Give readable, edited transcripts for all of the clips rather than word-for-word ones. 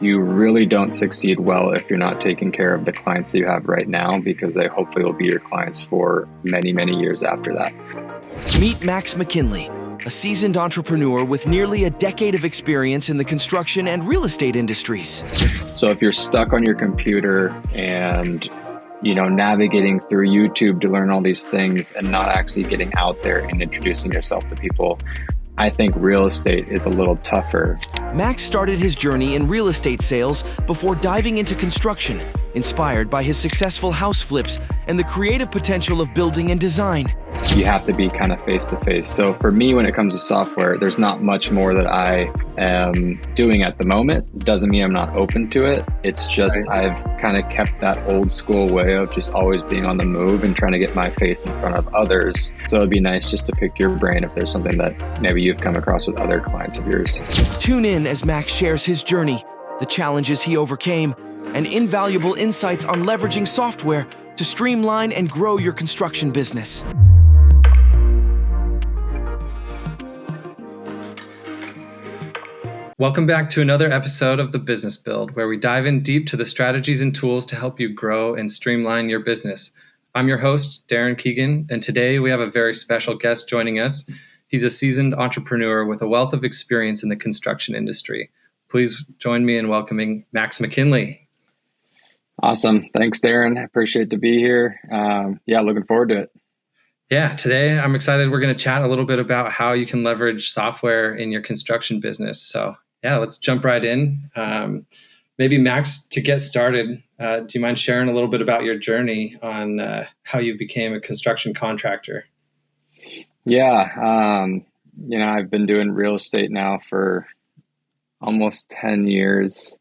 you really don't succeed well if you're not taking care of the clients that you have right now, because they hopefully will be your clients for many, many years after that. Meet Max McKinley, a seasoned entrepreneur with nearly a decade of experience in the construction and real estate industries. So if you're stuck on your computer and navigating through YouTube to learn all these things and not actually getting out there and introducing yourself to people, I think real estate is a little tougher. Max started his journey in real estate sales before diving into construction, inspired by his successful house flips and the creative potential of building and design. You have to be kind of face to face. So for me, when it comes to software, there's not much more that I am doing at the moment. Doesn't mean I'm not open to it. It's just I've kind of kept that old school way of just always being on the move and trying to get my face in front of others. So it'd be nice just to pick your brain if there's something that maybe you've come across with other clients of yours. Tune in as Max shares his journey, the challenges he overcame, and invaluable insights on leveraging software to streamline and grow your construction business. Welcome back to another episode of The Business Build, where we dive in deep to the strategies and tools to help you grow and streamline your business. I'm your host, Darren Keegan, and today we have a very special guest joining us. He's a seasoned entrepreneur with a wealth of experience in the construction industry. Please join me in welcoming Max McKinley. Awesome. Thanks, Darren. I appreciate to be here. Looking forward to it. Yeah, today I'm excited. We're going to chat a little bit about how you can leverage software in your construction business. So let's jump right in. Maybe Max, to get started, do you mind sharing a little bit about your journey on how you became a construction contractor? Yeah. I've been doing real estate now for almost 10 years.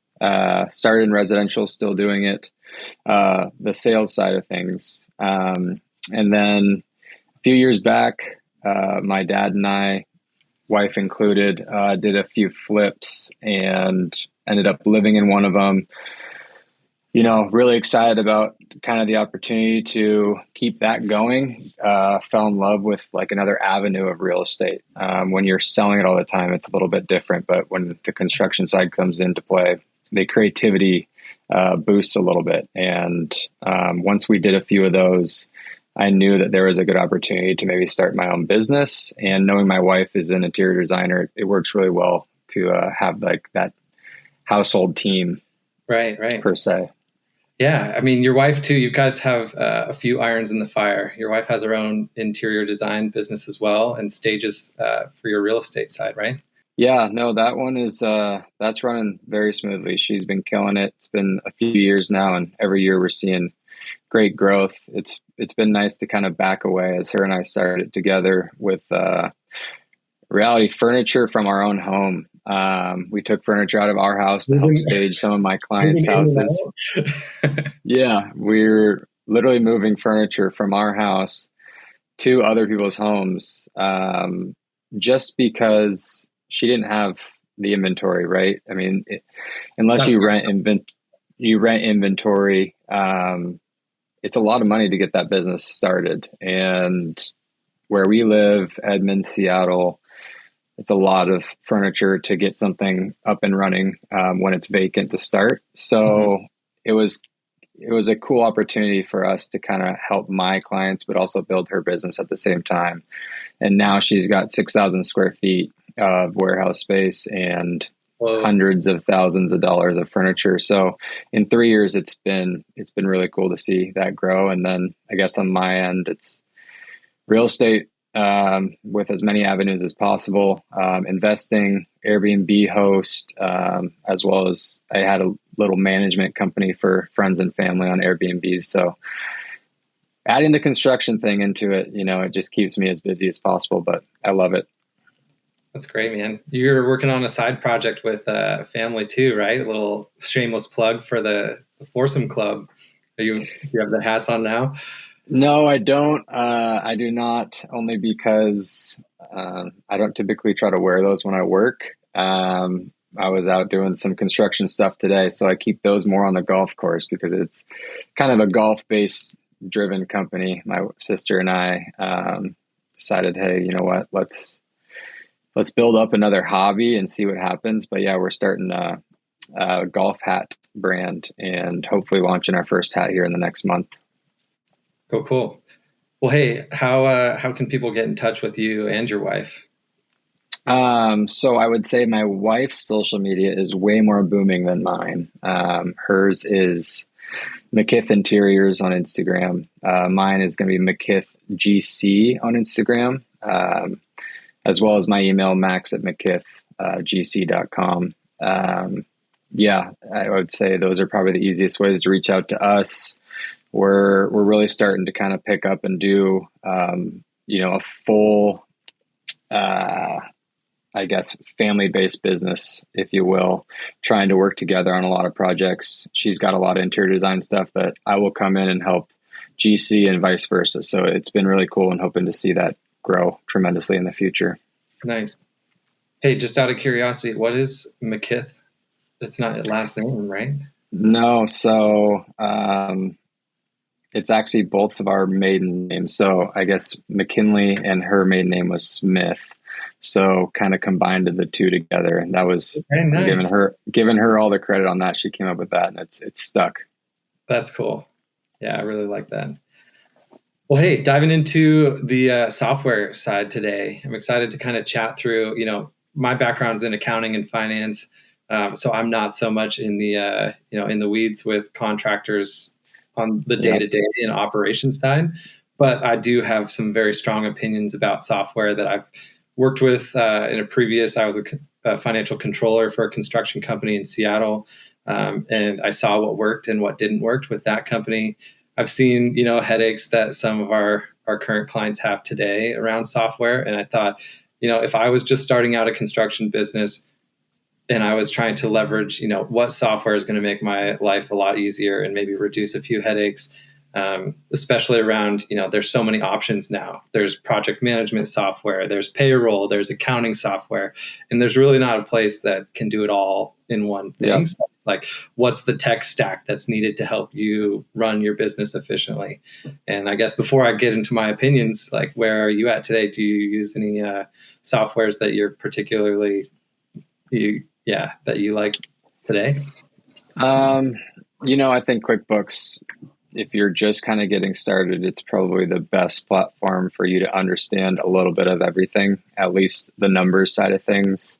Started in residential, still doing it, the sales side of things. And then a few years back, my dad and I, wife included, did a few flips and ended up living in one of them. Really excited about kind of the opportunity to keep that going. Fell in love with like another avenue of real estate. When you're selling it all the time, it's a little bit different, but when the construction side comes into play, the creativity boosts a little bit. And once we did a few of those, I knew that there was a good opportunity to maybe start my own business. And knowing my wife is an interior designer, it works really well to have like that household team, right, per se. Yeah, I mean, your wife too. You guys have a few irons in the fire. Your wife has her own interior design business as well, and stages for your real estate side, right? Yeah, no, that one is that's running very smoothly. She's been killing it. It's been a few years now, and every year we're seeing great growth. It's been nice to kind of back away as her and I started together with reality furniture from our own home. We took furniture out of our house to help stage some of my clients' houses. Yeah, we're literally moving furniture from our house to other people's homes just because she didn't have the inventory, right? I mean, unless you rent inventory, it's a lot of money to get that business started. And where we live, Edmond, Seattle, it's a lot of furniture to get something up and running when it's vacant to start. So it was a cool opportunity for us to kind of help my clients, but also build her business at the same time. And now she's got 6,000 square feet of warehouse space and hundreds of thousands of dollars of furniture. So in 3 years, it's been really cool to see that grow. And then I guess on my end, it's real estate with as many avenues as possible, investing, Airbnb host, as well as I had a little management company for friends and family on Airbnbs. So adding the construction thing into it, it just keeps me as busy as possible, but I love it. That's great, man. You're working on a side project with family too, right? A little shameless plug for the Foursome Club. Do you have the hats on now? No, I don't. I do not, only because I don't typically try to wear those when I work. I was out doing some construction stuff today, so I keep those more on the golf course because it's kind of a golf-based driven company. My sister and I decided, hey, you know what? Let's build up another hobby and see what happens. But yeah, we're starting golf hat brand, and hopefully launching our first hat here in the next month. Cool. Well, hey, how can people get in touch with you and your wife? So I would say my wife's social media is way more booming than mine. Hers is McKith Interiors on Instagram. Mine is going to be McKith GC on Instagram, as well as my email, max@mckithgc.com. Yeah, I would say those are probably the easiest ways to reach out to us. We're really starting to kind of pick up and do, a full, I guess, family-based business, if you will, trying to work together on a lot of projects. She's got a lot of interior design stuff that I will come in and help GC and vice versa. So it's been really cool and hoping to see that grow tremendously in the future. Nice. Hey, just out of curiosity, what is McKith? It's not your last name, right? No. So it's actually both of our maiden names. So I guess McKinley and her maiden name was Smith. So kind of combined the two together, and that was nice. giving her all the credit on that. She came up with that, and it's stuck. That's cool. Yeah, I really like that. Well, hey, diving into the software side today, I'm excited to kind of chat through. My background's in accounting and finance, so I'm not so much in the in the weeds with contractors on the day-to-day and operations side, but I do have some very strong opinions about software that I've worked with I was a financial controller for a construction company in Seattle, and I saw what worked and what didn't work with that company. I've seen, headaches that some of our current clients have today around software. And I thought, if I was just starting out a construction business and I was trying to leverage, what software is going to make my life a lot easier and maybe reduce a few headaches, especially around, there's so many options now. There's project management software, there's payroll, there's accounting software, and there's really not a place that can do it all in one thing. Yeah. So, like, what's the tech stack that's needed to help you run your business efficiently? And I guess before I get into my opinions, like, where are you at today? Do you use any softwares that you're particularly that you like today? I think QuickBooks, if you're just kind of getting started, it's probably the best platform for you to understand a little bit of everything, at least the numbers side of things.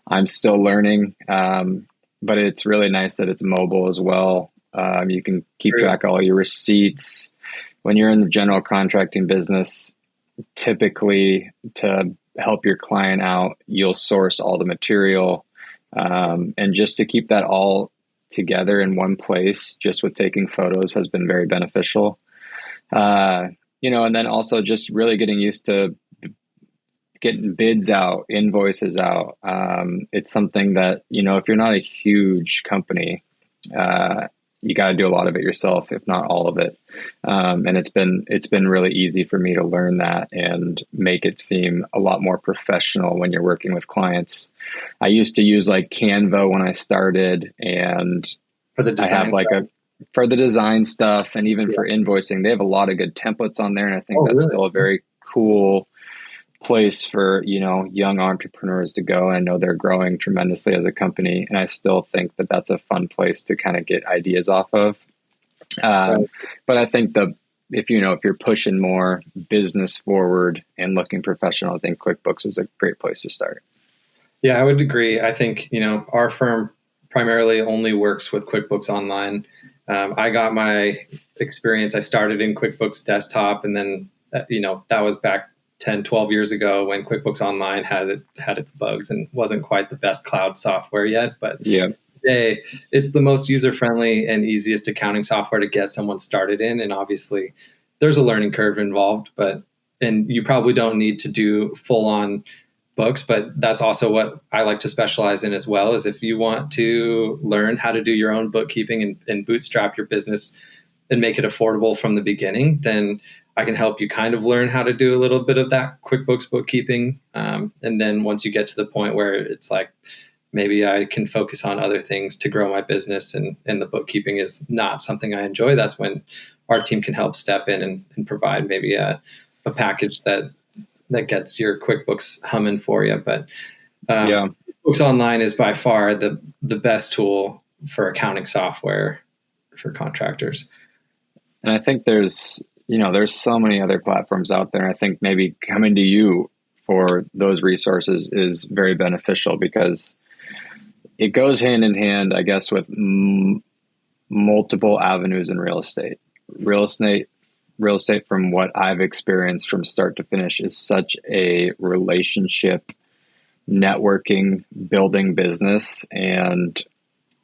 I'm still learning, but it's really nice that it's mobile as well. You can keep track of all your receipts. When you're in the general contracting business, typically to help your client out, you'll source all the material. And just to keep that all together in one place, just with taking photos, has been very beneficial. And then also just really getting used to getting bids out, invoices out. It's something that, if you're not a huge company, you got to do a lot of it yourself, if not all of it. And it's been really easy for me to learn that and make it seem a lot more professional when you're working with clients. I used to use like Canva when I started, and for the design for the design stuff, and even for invoicing, they have a lot of good templates on there. And I think that's still a very cool place for, young entrepreneurs to go. I know they're growing tremendously as a company, and I still think that that's a fun place to kind of get ideas off of. But I think if you're pushing more business forward and looking professional, I think QuickBooks is a great place to start. Yeah, I would agree. I think, our firm primarily only works with QuickBooks Online. I got my experience. I started in QuickBooks Desktop, and then, that was back 10, 12 years ago when QuickBooks Online had its bugs and wasn't quite the best cloud software yet. But today, it's the most user-friendly and easiest accounting software to get someone started in. And obviously, there's a learning curve involved, and you probably don't need to do full-on books, but that's also what I like to specialize in as well, is if you want to learn how to do your own bookkeeping and bootstrap your business and make it affordable from the beginning, then I can help you kind of learn how to do a little bit of that QuickBooks bookkeeping. And then once you get to the point where it's like, maybe I can focus on other things to grow my business, and the bookkeeping is not something I enjoy, that's when our team can help step in and provide maybe a package that gets your QuickBooks humming for you. But QuickBooks Online is by far the best tool for accounting software for contractors. And I think there's so many other platforms out there. And I think maybe coming to you for those resources is very beneficial because it goes hand in hand, I guess, with multiple avenues in real estate. Real estate, from what I've experienced from start to finish, is such a relationship, networking, building business, and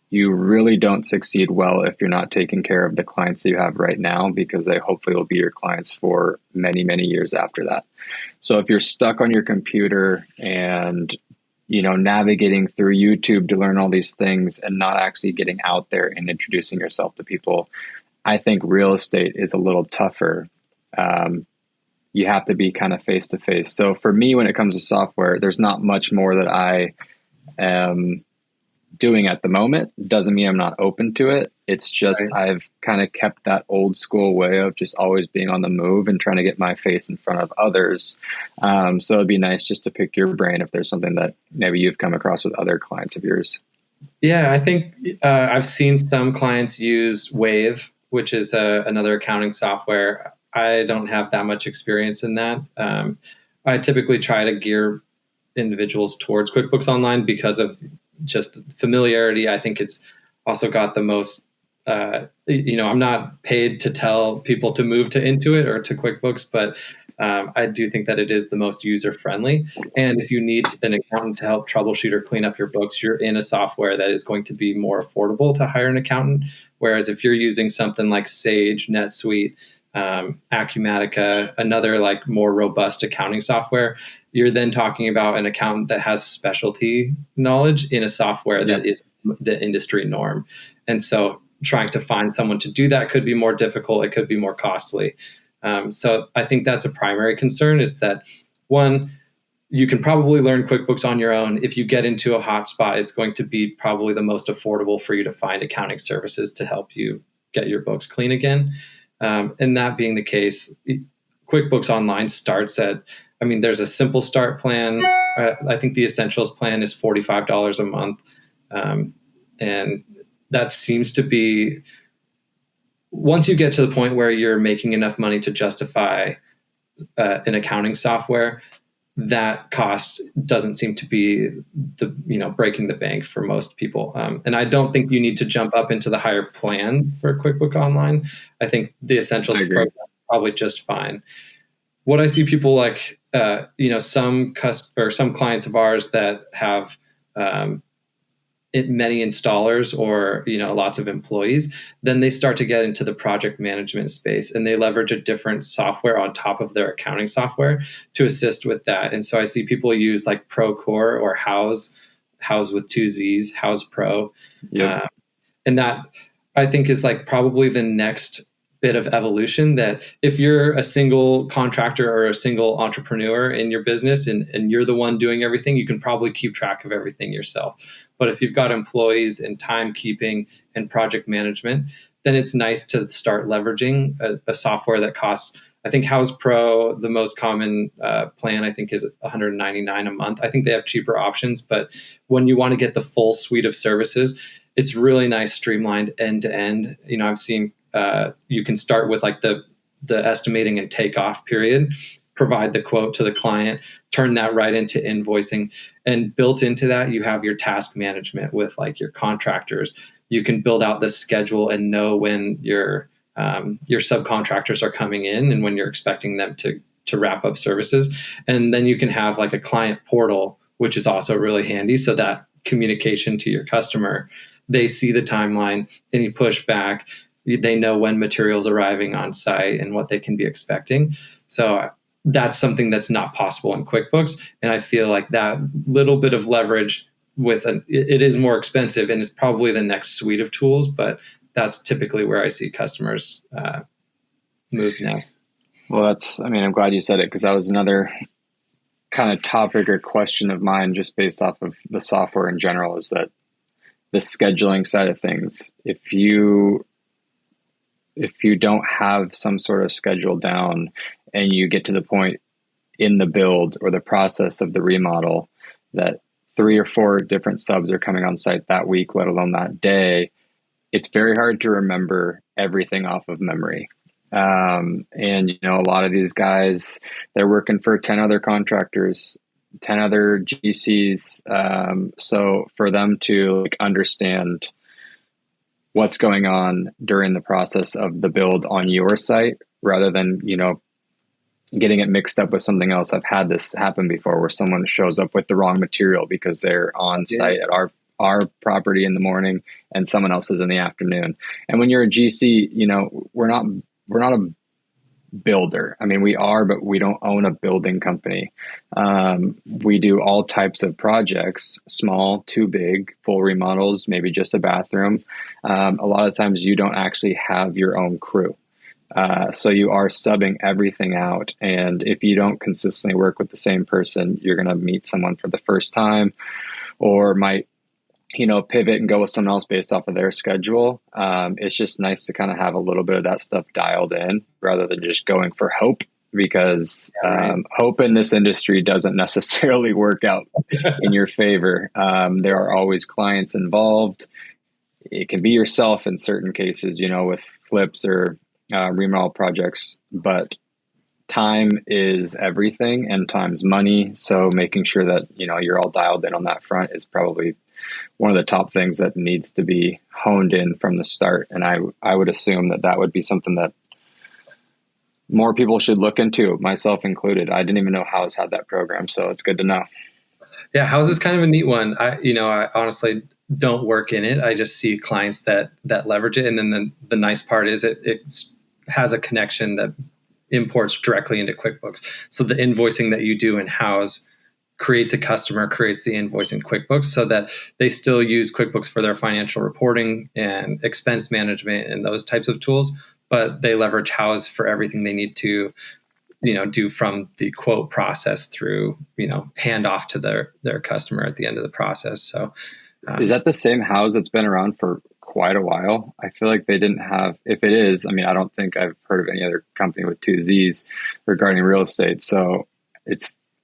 you really don't succeed well if you're not taking care of the clients that you have right now, because they hopefully will be your clients for many, many years after that. So if you're stuck on your computer and navigating through YouTube to learn all these things and not actually getting out there and introducing yourself to people, I think real estate is a little tougher. You have to be kind of face to face. So for me, when it comes to software, there's not much more that I am doing at the moment. Doesn't mean I'm not open to it. It's just right. I've kind of kept that old school way of just always being on the move and trying to get my face in front of others. So it'd be nice just to pick your brain if there's something that maybe you've come across with other clients of yours. Yeah, I think I've seen some clients use Wave, which is another accounting software. I don't have that much experience in that. I typically try to gear individuals towards QuickBooks Online because of just familiarity. I think it's also got the most, I'm not paid to tell people to move to Intuit or to QuickBooks, but I do think that it is the most user-friendly. And if you need an accountant to help troubleshoot or clean up your books, you're in a software that is going to be more affordable to hire an accountant. Whereas if you're using something like Sage, NetSuite, Acumatica, another like more robust accounting software, you're then talking about an accountant that has specialty knowledge in a software that is the industry norm. And so trying to find someone to do that could be more difficult. It could be more costly. So I think that's a primary concern, is that one, you can probably learn QuickBooks on your own. If you get into a hot spot, it's going to be probably the most affordable for you to find accounting services to help you get your books clean again. And that being the case, QuickBooks Online starts at, there's a simple start plan. I think the Essentials plan is $45 a month. And that seems to be, once you get to the point where you're making enough money to justify an accounting software, that cost doesn't seem to be breaking the bank for most people. And I don't think you need to jump up into the higher plans for QuickBooks Online. I think the Essentials program is probably just fine. What I see people like, some clients of ours that have many installers or lots of employees, then they start to get into the project management space, and they leverage a different software on top of their accounting software to assist with that. And so I see people use like Procore or House with two Z's, House Pro. Yeah. And that I think is like probably the next bit of evolution, that if you're a single contractor or a single entrepreneur in your business and you're the one doing everything, you can probably keep track of everything yourself. But if you've got employees and timekeeping and project management, then it's nice to start leveraging a software that costs, I think House Pro, the most common plan, I think is $199 a month. I think they have cheaper options, but when you want to get the full suite of services, it's really nice, streamlined end to end. I've seen you can start with like the estimating and takeoff period, provide the quote to the client, turn that right into invoicing. And built into that, you have your task management with like your contractors. You can build out the schedule and know when your subcontractors are coming in and when you're expecting them to wrap up services. And then you can have like a client portal, which is also really handy. So that communication to your customer, they see the timeline, any pushback, they know when materials arriving on site and what they can be expecting. So that's something that's not possible in QuickBooks. And I feel like that little bit of leverage it is more expensive and it's probably the next suite of tools, but that's typically where I see customers move now. Well, I'm glad you said it, because that was another kind of topic or question of mine, just based off of the software in general, is that the scheduling side of things, if you don't have some sort of schedule down and you get to the point in the build or the process of the remodel that 3 or 4 different subs are coming on site that week, let alone that day, it's very hard to remember everything off of memory. And, you know, a lot of these guys, they're working for 10 other contractors, 10 other GCs. So for them to like understand what's going on during the process of the build on your site, rather than, you know, getting it mixed up with something else. I've had this happen before where someone shows up with the wrong material because they're on site at our property in the morning and someone else is in the afternoon. And when you're a GC, you know, we're not a builder. I mean, we are, but we don't own a building company. We do all types of projects, small to big, full remodels, maybe just a bathroom. A lot of times you don't actually have your own crew. So you are subbing everything out. And if you don't consistently work with the same person, you're going to meet someone for the first time, or might, you know, pivot and go with someone else based off of their schedule. It's just nice to kind of have a little bit of that stuff dialed in rather than just going for hope, because hope in this industry doesn't necessarily work out in your favor. There are always clients involved. It can be yourself in certain cases, you know, with flips or remodel projects, but time is everything and time's money. So making sure that, you know, you're all dialed in on that front is probably one of the top things that needs to be honed in from the start. And I would assume that would be something that more people should look into, myself included. I didn't even know House had that program, so it's good to know. Yeah, House is kind of a neat one. I honestly don't work in it. I just see clients that leverage it. And then the nice part is it has a connection that imports directly into QuickBooks. So the invoicing that you do in House creates a customer, creates the invoice in QuickBooks, so that they still use QuickBooks for their financial reporting and expense management and those types of tools, but they leverage House for everything they need to, you know, do from the quote process through, you know, hand off to their customer at the end of the process. So is that the same House that's been around for quite a while? I feel like they didn't have, if it is, I mean, I don't think I've heard of any other company with 2 Z's regarding real estate. So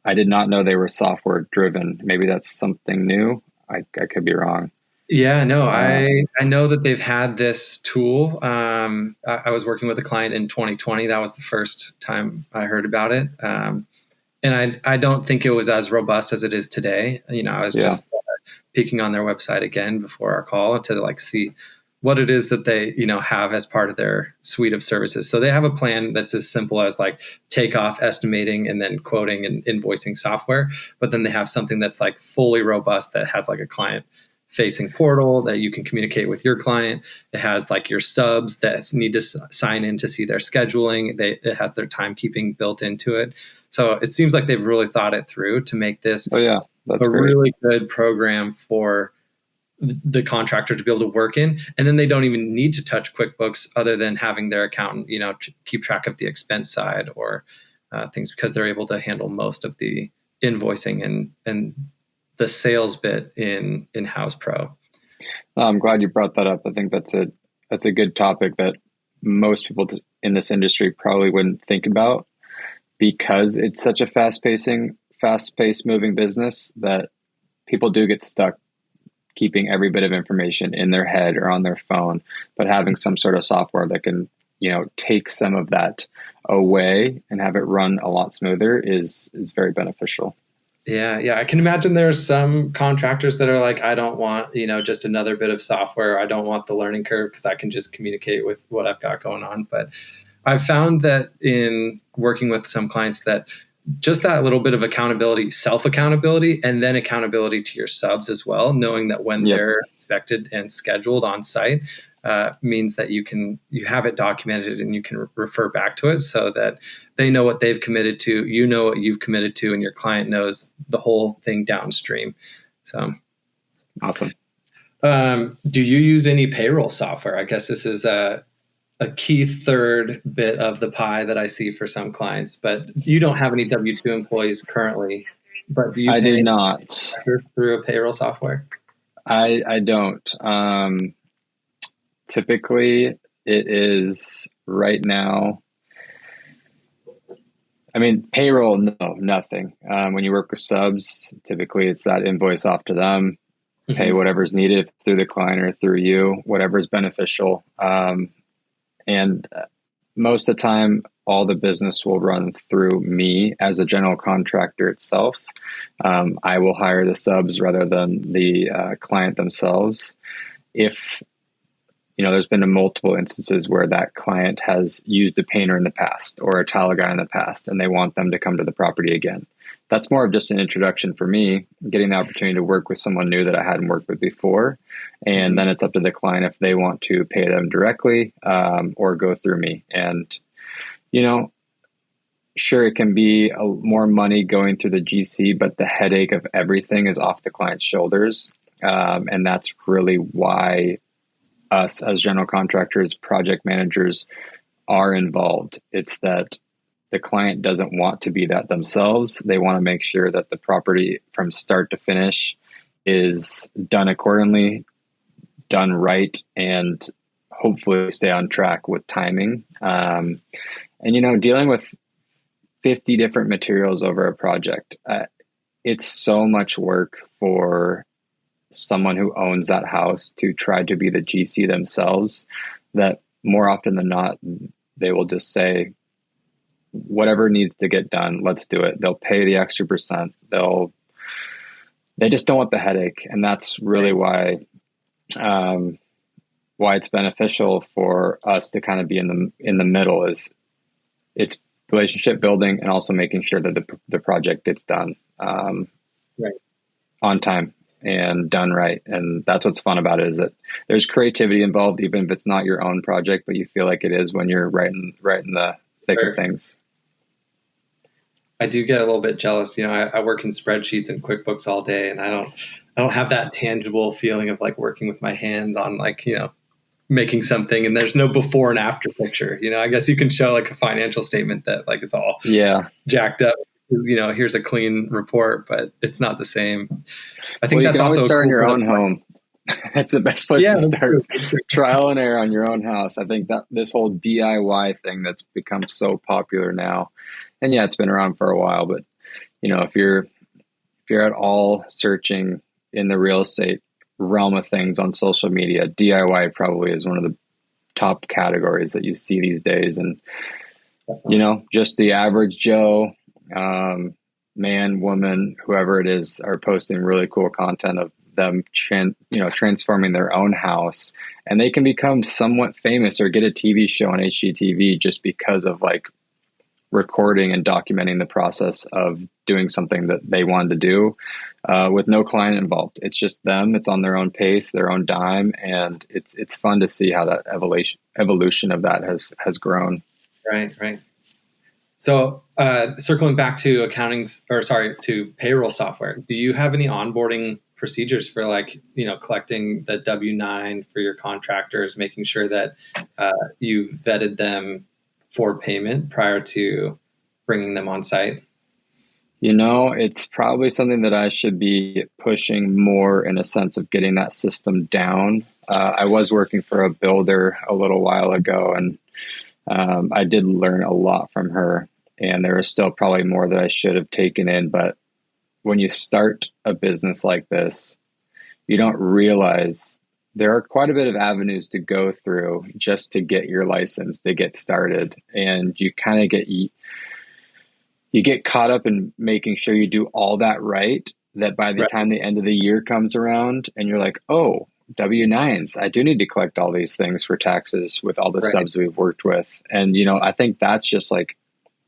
I did not know they were software driven. Maybe that's something new. I could be wrong. Yeah, no, I know that they've had this tool. I was working with a client in 2020. That was the first time I heard about it. And I don't think it was as robust as it is today. You know, I was just peeking on their website again before our call to like see what it is that they, you know, have as part of their suite of services. So they have a plan that's as simple as like takeoff, estimating, and then quoting and invoicing software. But then they have something that's like fully robust that has like a client facing portal that you can communicate with your client. It has like your subs that need to sign in to see their scheduling. It has their timekeeping built into it. So it seems like they've really thought it through to make this that's a great. really good program for the contractor to be able to work in. And then they don't even need to touch QuickBooks other than having their accountant, you know, keep track of the expense side or things, because they're able to handle most of the invoicing and the sales bit in House Pro. I'm glad you brought that up. I think that's a good topic that most people in this industry probably wouldn't think about, because it's such a fast-paced moving business that people do get stuck keeping every bit of information in their head or on their phone. But having some sort of software that can, you know, take some of that away and have it run a lot smoother is very beneficial. Yeah. I can imagine there are some contractors that are like, I don't want, you know, just another bit of software. I don't want the learning curve because I can just communicate with what I've got going on. But I've found that in working with some clients that just that little bit of accountability, self-accountability, and then accountability to your subs as well, knowing that when they're expected and scheduled on site, means that you have it documented and you can refer back to it so that they know what they've committed to, you know what you've committed to, and your client knows the whole thing downstream. So awesome. Do you use any payroll software? I guess this is a key third bit of the pie that I see for some clients, but you don't have any W-2 employees currently, but do you I do not through a payroll software? I don't. Typically it is right now. I I mean, payroll, no, nothing. When you work with subs, typically it's that invoice off to them, pay whatever's needed through the client or through you, whatever's beneficial. And most of the time, all the business will run through me as a general contractor itself. I will hire the subs rather than the client themselves. If there's been multiple instances where that client has used a painter in the past or a tile guy in the past, and they want them to come to the property again. That's more of just an introduction for me, getting the opportunity to work with someone new that I hadn't worked with before. And then it's up to the client if they want to pay them directly or go through me. And, sure, it can be more money going through the GC, but the headache of everything is off the client's shoulders. And that's really why us as general contractors, project managers are involved. It's that the client doesn't want to be that themselves. They want to make sure that the property from start to finish is done accordingly, done right, and hopefully stay on track with timing. And, dealing with 50 different materials over a project, it's so much work for someone who owns that house to try to be the GC themselves, that more often than not, they will just say, whatever needs to get done, let's do it. They'll pay the extra percent. They just don't want the headache. And that's really why it's beneficial for us to kind of be in the middle. Is it's relationship building and also making sure that the project gets done on time and done right. And that's what's fun about it, is that there's creativity involved, even if it's not your own project, but you feel like it is when you're right in the thick of things. I do get a little bit jealous. I work in spreadsheets and QuickBooks all day, and I don't have that tangible feeling of like working with my hands on making something, and there's no before and after picture. I guess you can show like a financial statement that like is all jacked up. Here's a clean report, but it's not the same. I think that's also start in your own home. That's the best place to start. Trial and error on your own house. I think that this whole DIY thing that's become so popular now, and it's been around for a while, but if you're at all searching in the real estate realm of things on social media, DIY probably is one of the top categories that you see these days. And just the average Joe, man, woman, whoever it is, are posting really cool content of them transforming their own house, and they can become somewhat famous or get a TV show on HGTV just because of like recording and documenting the process of doing something that they wanted to do with no client involved. It's just them. It's on their own pace, their own dime, and it's fun to see how that evolution of that has grown. Right. So circling back to to payroll software, do you have any onboarding procedures for collecting the W-9 for your contractors, making sure that you've vetted them for payment prior to bringing them on site? It's probably something that I should be pushing more in a sense of getting that system down. I was working for a builder a little while ago, and I did learn a lot from her, and there is still probably more that I should have taken in. But when you start a business like this, you don't realize there are quite a bit of avenues to go through just to get your license, to get started. And you kind of get caught up in making sure you do all that right, that by the time the end of the year comes around and you're like, oh, W-9s, I do need to collect all these things for taxes with all the subs we've worked with. And, I think that's just like,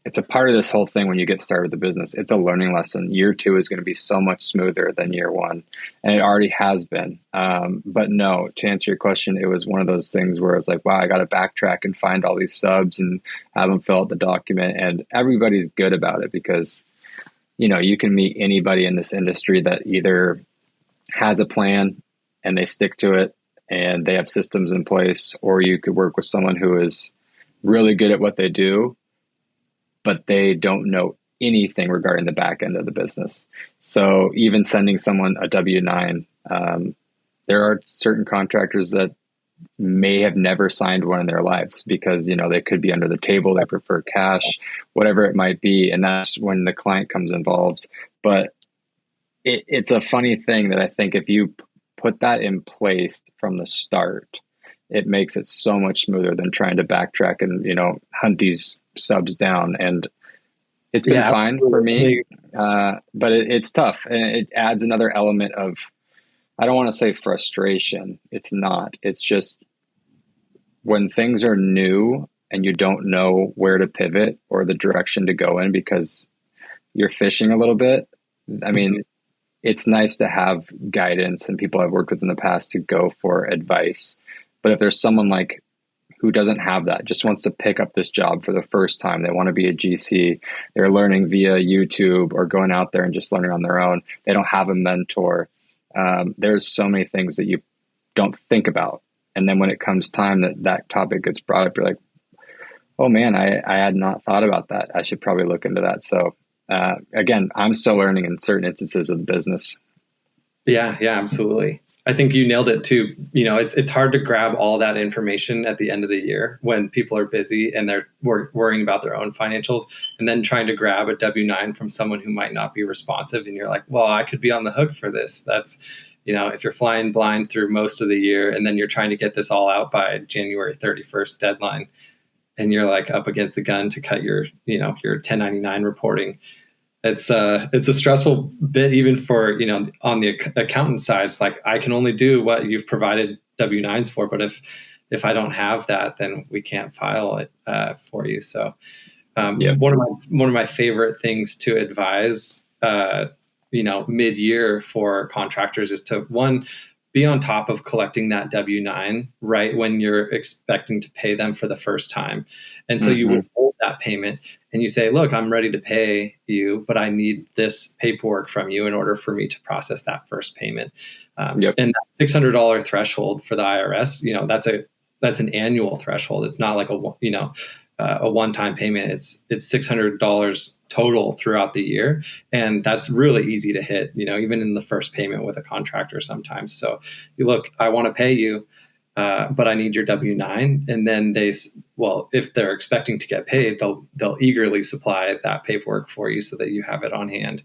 it's a part of this whole thing when you get started with the business. It's a learning lesson. Year 2 is going to be so much smoother than year 1. And it already has been. But no, to answer your question, it was one of those things where I was like, wow, I got to backtrack and find all these subs and have them fill out the document. And everybody's good about it because, you can meet anybody in this industry that either has a plan and they stick to it and they have systems in place, or you could work with someone who is really good at what they do, but they don't know anything regarding the back end of the business. So even sending someone a W-9, there are certain contractors that may have never signed one in their lives because, they could be under the table. They prefer cash, whatever it might be. And that's when the client comes involved. But it's a funny thing that I think if you put that in place from the start, it makes it so much smoother than trying to backtrack and, hunt these subs down. And it's been fine for me, but it's tough. And it adds another element of, I don't want to say frustration. It's not. It's just when things are new and you don't know where to pivot or the direction to go in because you're fishing a little bit. I mean, it's nice to have guidance and people I've worked with in the past to go for advice. But if there's someone like who doesn't have that, just wants to pick up this job for the first time, they want to be a GC, they're learning via YouTube or going out there and just learning on their own, they don't have a mentor. There's so many things that you don't think about. And then when it comes time that topic gets brought up, you're like, oh man, I had not thought about that. I should probably look into that. So again, I'm still learning in certain instances of the business. Yeah, absolutely. I think you nailed it too. It's hard to grab all that information at the end of the year when people are busy and they're worrying about their own financials, and then trying to grab a W-9 from someone who might not be responsive. And you're like, well, I could be on the hook for this. That's, if you're flying blind through most of the year and then you're trying to get this all out by January 31st deadline, and you're like up against the gun to cut your 1099 reporting. It's a stressful bit even for, on the accountant side. It's like, I can only do what you've provided W-9s for, but if I don't have that, then we can't file it for you. So one of my favorite things to advise, mid-year for contractors is to, one, be on top of collecting that W-9 right when you're expecting to pay them for the first time. And so you would hold that payment and you say, look, I'm ready to pay you, but I need this paperwork from you in order for me to process that first payment. And that $600 threshold for the IRS, that's an annual threshold. It's not like a one-time payment. It's $600 total throughout the year. And that's really easy to hit, even in the first payment with a contractor sometimes. So you look, I want to pay you, but I need your W-9. And then if they're expecting to get paid, they'll eagerly supply that paperwork for you so that you have it on hand.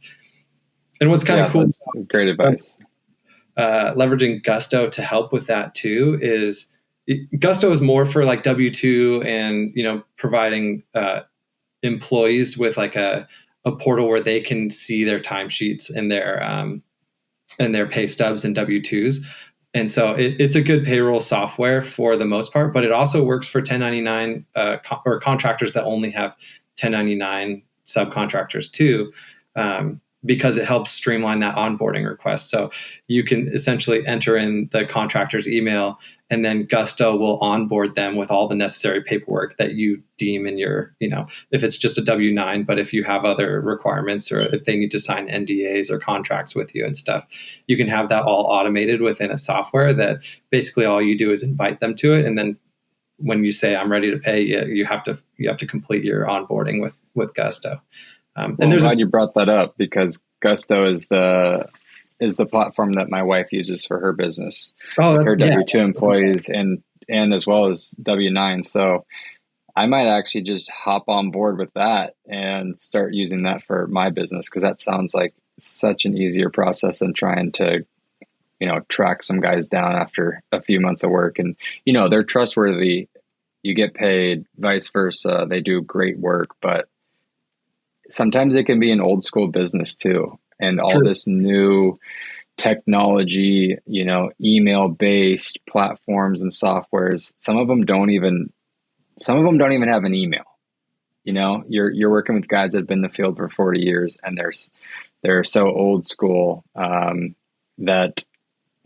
And what's kind of cool, that's great advice. Leveraging Gusto to help with that too is, Gusto is more for like W-2 and, providing employees with like a portal where they can see their timesheets and their pay stubs and W-2s. And so it's a good payroll software for the most part, but it also works for 1099 or contractors that only have 1099 subcontractors too. Because it helps streamline that onboarding request. So you can essentially enter in the contractor's email, and then Gusto will onboard them with all the necessary paperwork that you deem in your, if it's just a W-9, but if you have other requirements or if they need to sign NDAs or contracts with you and stuff, you can have that all automated within a software that basically all you do is invite them to it. And then when you say, I'm ready to pay you, you have to complete your onboarding with Gusto. I'm glad you brought that up because Gusto is the platform that my wife uses for her business, her W-2 employees and as well as W-9. So I might actually just hop on board with that and start using that for my business because that sounds like such an easier process than trying to, track some guys down after a few months of work. And, they're trustworthy. You get paid, vice versa. They do great work, but sometimes it can be an old school business too. And all this new technology, email based platforms and softwares, some of them don't even have an email. You're working with guys that have been in the field for 40 years and they're so old school that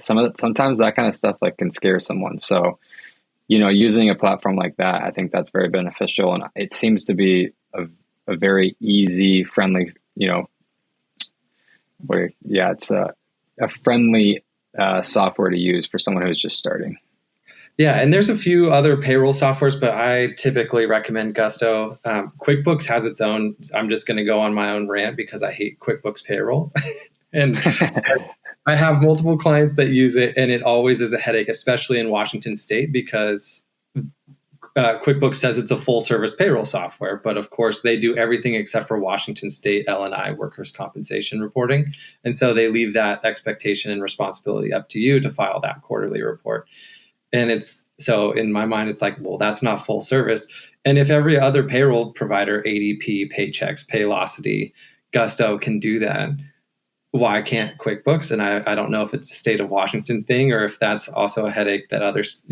sometimes that kind of stuff like can scare someone. So, using a platform like that, I think that's very beneficial. And it seems to be a very easy, friendly, it's a friendly software to use for someone who's just starting. Yeah, and there's a few other payroll softwares, but I typically recommend Gusto. QuickBooks has its own. I'm just going to go on my own rant because I hate QuickBooks Payroll. And I have multiple clients that use it, and it always is a headache, especially in Washington State, because QuickBooks says it's a full service payroll software, but of course they do everything except for Washington State L&I workers' compensation reporting. And so they leave that expectation and responsibility up to you to file that quarterly report. And it's so in my mind, it's like, well, that's not full service. And if every other payroll provider, ADP, Paychex, Paylocity, Gusto can do that, why can't QuickBooks? And I don't know if it's a state of Washington thing or if that's also a headache that others,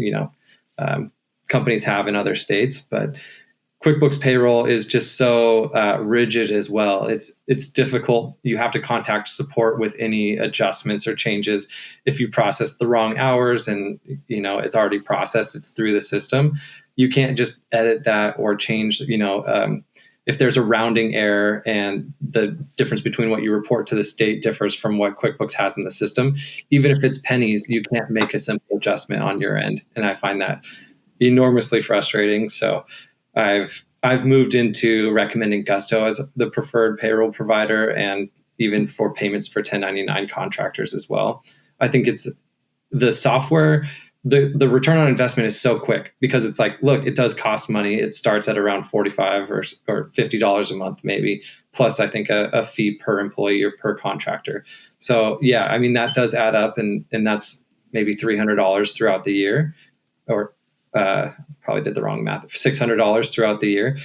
companies have in other states, but QuickBooks Payroll is just so rigid as well. It's difficult. You have to contact support with any adjustments or changes. If you process the wrong hours and it's already processed, it's through the system. You can't just edit that or change. If there's a rounding error and the difference between what you report to the state differs from what QuickBooks has in the system, even if it's pennies, you can't make a simple adjustment on your end. And I find that enormously frustrating. So I've moved into recommending Gusto as the preferred payroll provider, and even for payments for 1099 contractors as well. I think it's the software, the return on investment is so quick because it's like, look, it does cost money. It starts at around $45 or $50 a month, maybe, plus I think a fee per employee or per contractor. So yeah, I mean, that does add up, and that's maybe $300 throughout the year, or probably did the wrong math, $600 throughout the year.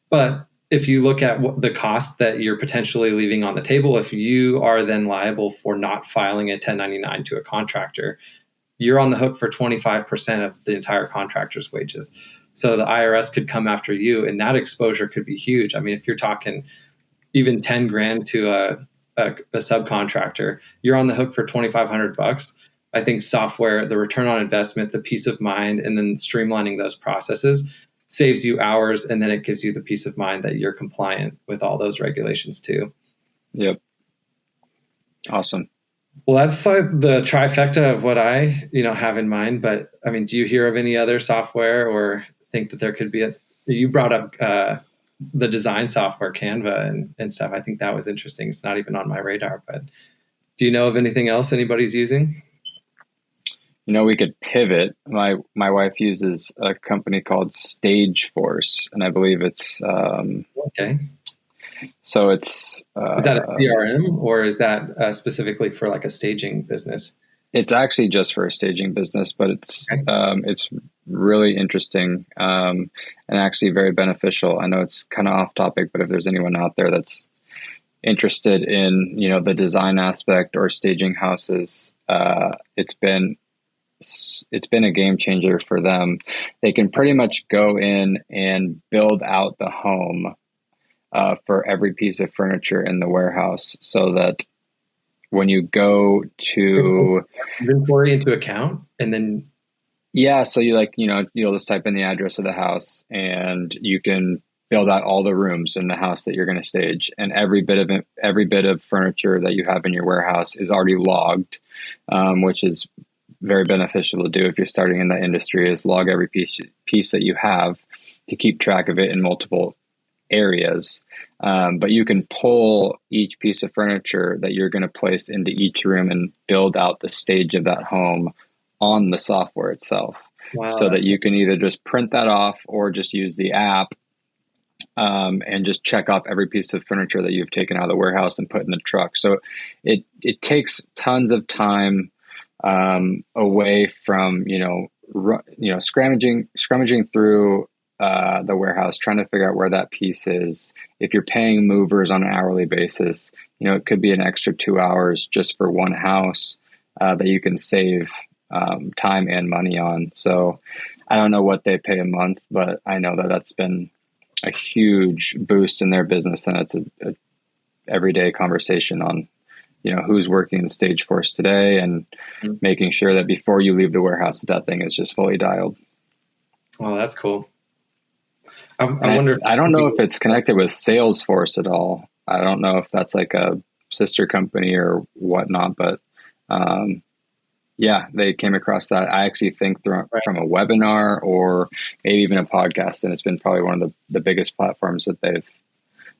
But if you look at what the cost that you're potentially leaving on the table, if you are then liable for not filing a 1099 to a contractor, you're on the hook for 25% of the entire contractor's wages. So the IRS could come after you, and that exposure could be huge. I mean, if you're talking even 10 grand to a subcontractor, you're on the hook for $2,500. I think software, the return on investment, the peace of mind, and then streamlining those processes saves you hours, and then it gives you the peace of mind that you're compliant with all those regulations too. Yep. Awesome. Well, that's like the trifecta of what I, have in mind. But I mean, do you hear of any other software or think that there could be you brought up the design software, Canva and stuff. I think that was interesting. It's not even on my radar, but do you know of anything else anybody's using? We could pivot. My wife uses a company called Stageforce, and I believe it's okay. So it's is that a CRM or is that specifically for like a staging business? It's actually just for a staging business, but it's really interesting and actually very beneficial. I know it's kind of off topic, but if there's anyone out there that's interested in the design aspect or staging houses, it's been a game changer for them. They can pretty much go in and build out the home for every piece of furniture in the warehouse, so that when you go to inventory into account, and then so you'll just type in the address of the house, and you can build out all the rooms in the house that you're going to stage, and every bit of furniture that you have in your warehouse is already logged, which is very beneficial to do if you're starting in that industry, is log every piece that you have to keep track of it in multiple areas. But you can pull each piece of furniture that you're going to place into each room and build out the stage of that home on the software itself. Wow, so that you can either just print that off or just use the app and just check off every piece of furniture that you've taken out of the warehouse and put in the truck. So it takes tons of time away from scrummaging through the warehouse, trying to figure out where that piece is. If you're paying movers on an hourly basis, it could be an extra 2 hours just for one house that you can save time and money on. So I don't know what they pay a month, but I know that that's been a huge boost in their business, and it's a everyday conversation on who's working in Stageforce today, and making sure that before you leave the warehouse that thing is just fully dialed. Oh, that's cool. I wonder. I don't know if it's connected with Salesforce at all. I don't know if that's like a sister company or whatnot, but they came across that. I actually think from a webinar or maybe even a podcast, and it's been probably one of the biggest platforms that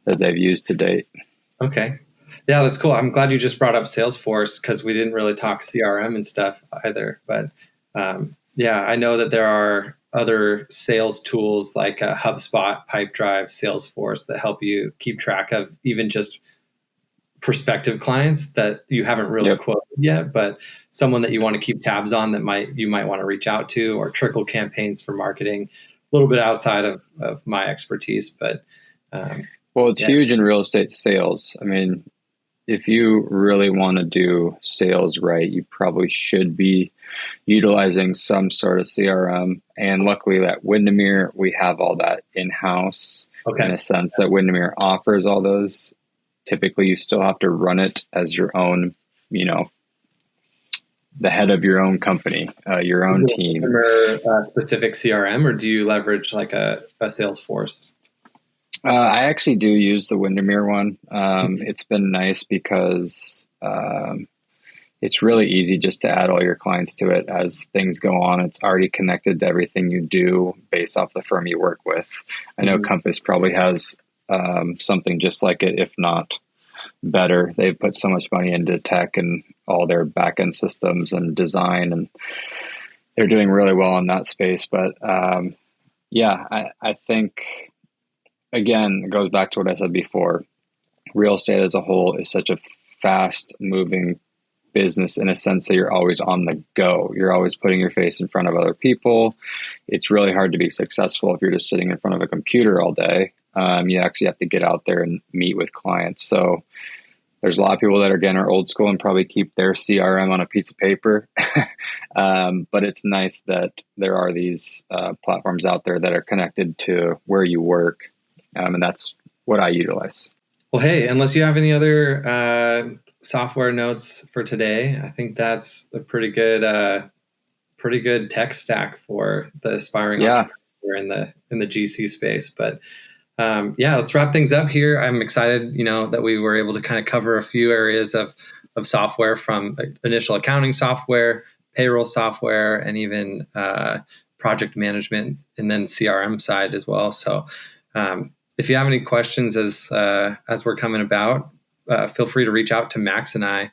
they've used to date. Okay. Yeah, that's cool. I'm glad you just brought up Salesforce because we didn't really talk CRM and stuff either. But yeah, I know that there are other sales tools like HubSpot, Pipedrive, Salesforce that help you keep track of even just prospective clients that you haven't really quoted yet, but someone that you want to keep tabs on that you might want to reach out to, or trickle campaigns for marketing. A little bit outside of my expertise, but well, it's huge in real estate sales. I mean, if you really want to do sales right, you probably should be utilizing some sort of CRM. And luckily at Windermere, we have all that in-house in a sense that Windermere offers all those. Typically, you still have to run it as your own, the head of your own company, your own team. Specific CRM, or do you leverage like a Salesforce? I actually do use the Windermere one. It's been nice because it's really easy just to add all your clients to it as things go on. It's already connected to everything you do based off the firm you work with. I know Compass probably has something just like it, if not better. They've put so much money into tech and all their back-end systems and design, and they're doing really well in that space. But I think, again, it goes back to what I said before. Real estate as a whole is such a fast-moving business in a sense that you're always on the go. You're always putting your face in front of other people. It's really hard to be successful if you're just sitting in front of a computer all day. You actually have to get out there and meet with clients. So there's a lot of people that are old school and probably keep their CRM on a piece of paper. But it's nice that there are these platforms out there that are connected to where you work. And that's what I utilize. Well, hey, unless you have any other software notes for today, I think that's a pretty good tech stack for the aspiring entrepreneur in the GC space. But let's wrap things up here. I'm excited, that we were able to kind of cover a few areas of software, from initial accounting software, payroll software, and even project management, and then CRM side as well. So if you have any questions as we're coming about, feel free to reach out to Max and I.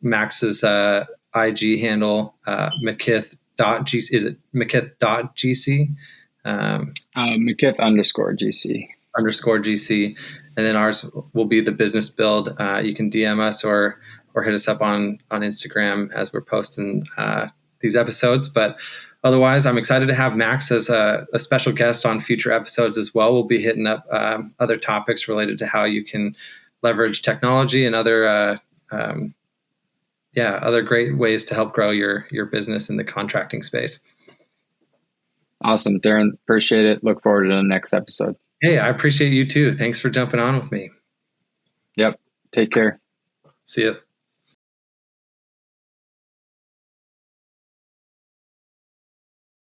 Max's IG handle, McKith.gc. Is it McKith.gc? McKith_GC. _GC. And then ours will be the business build. You can DM us or hit us up on Instagram as we're posting these episodes. But otherwise, I'm excited to have Max as a special guest on future episodes as well. We'll be hitting up other topics related to how you can leverage technology and other great ways to help grow your business in the contracting space. Awesome, Darren. Appreciate it. Look forward to the next episode. Hey, I appreciate you too. Thanks for jumping on with me. Yep. Take care. See ya.